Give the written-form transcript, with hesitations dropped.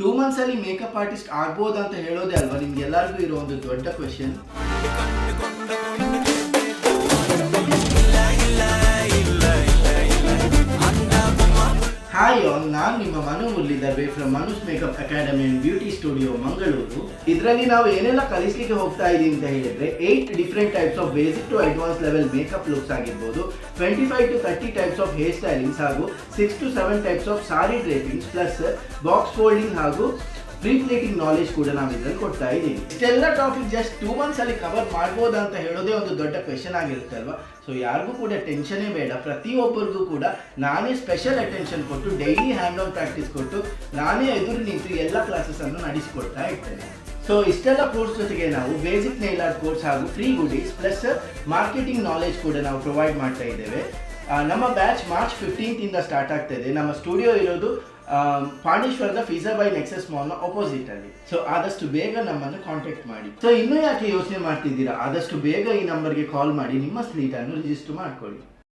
2 months ಅಲ್ಲಿ makeup artist ಆಗ್ಬೋದಾ ಅಂತ ಹೇಳೋದೇ ಅಲ್ವಾ ನಿಮ್ಗೆಲ್ಲರಿಗೂ ಇರೋ ಒಂದು ದೊಡ್ಡ ಕ್ವೆಶ್ಚನ್. ಹಾಯ್ ಆಲ್, ನಾನು ನಿಮ್ಮ Manu Muralidhar from Manu's makeup academy and beauty studio Mangaluru. ಇದರಲ್ಲಿ ನಾವು ಏನೆಲ್ಲ ಕಲಿಸ್ಲಿಕ್ಕೆ ಹೋಗ್ತಾ ಇದೀವಿ ಅಂತ ಹೇಳಿದ್ರೆ 8 different types of basic to advance level makeup looks ಆಗಿರ್ಬೋದು, 25 to 30 types of hair stylings ಹಾಗೂ 6 to 7 types of sari drapings plus box folding ಹಾಗೂ ಪ್ರೀ ಪ್ಲೇಟಿಂಗ್ ನಾಲೆಜ್ ಕೂಡ ನಾವು ಇದರಲ್ಲಿ ಕೊಡ್ತಾ ಇದ್ದೀವಿ. ಇಷ್ಟೆಲ್ಲ ಟಾಪಿಕ್ ಜಸ್ಟ್ 2 ಮಂತ್ಸ್ ಅಲ್ಲಿ ಕವರ್ ಮಾಡ್ಬೋದಾ ಅಂತ ಹೇಳೋದೇ ಒಂದು ದೊಡ್ಡ ಕ್ವೆಶನ್ ಆಗಿರುತ್ತೆ ಅಲ್ವಾ. ಸೊ ಯಾರಿಗೂ ಕೂಡ ಟೆನ್ಷನೇ ಬೇಡ, ಪ್ರತಿಯೊಬ್ಬರಿಗೂ ಕೂಡ ನಾನೇ ಸ್ಪೆಷಲ್ ಅಟೆನ್ಷನ್ ಕೊಟ್ಟು ಡೈಲಿ ಹ್ಯಾಂಡ್ ಆನ್ ಪ್ರಾಕ್ಟೀಸ್ ಕೊಟ್ಟು ನಾನೇ ಎದುರು ನಿಂತು ಎಲ್ಲ ಕ್ಲಾಸಸ್ ಅನ್ನು ನಡೆಸಿಕೊಡ್ತಾ ಇರ್ತೇನೆ. ಸೊ ಇಷ್ಟೆಲ್ಲ ಕೋರ್ಸ್ ಜೊತೆಗೆ ನಾವು ಬೇಸಿಕ್ ನೈಲ್ ಆರ್ಟ್ ಕೋರ್ಸ್ ಹಾಗೂ free goodies plus marketing knowledge ಕೂಡ ನಾವು ಪ್ರೊವೈಡ್ ಮಾಡ್ತಾ ಇದ್ದೇವೆ. ನಮ್ಮ ಬ್ಯಾಚ್ ಮಾರ್ಚ್ 15th ಇಂದ ಸ್ಟಾರ್ಟ್ ಆಗ್ತಾ ಇದೆ. ನಮ್ಮ ಸ್ಟುಡಿಯೋ ಇರೋದು ಪಾಂಡೇಶ್ವರದ ಫೀಸಾ ಬೈ ನೆಕ್ಸಸ್ ಮಾಲ್ ನ ಅಪೋಸಿಟ್ ಅಲ್ಲಿ. ಸೊ ಆದಷ್ಟು ಬೇಗ ನಮ್ಮನ್ನು ಕಾಂಟ್ಯಾಕ್ಟ್ ಮಾಡಿ. ಸೊ ಇನ್ನೂ ಯಾಕೆ ಯೋಚನೆ ಮಾಡ್ತಿದ್ದೀರಾ, ಆದಷ್ಟು ಬೇಗ ಈ ನಂಬರ್ಗೆ ಕಾಲ್ ಮಾಡಿ ನಿಮ್ಮ ಸ್ಲೀಟ್ ಅನ್ನು ರಿಜಿಸ್ಟರ್ ಮಾಡ್ಕೊಳ್ಳಿ.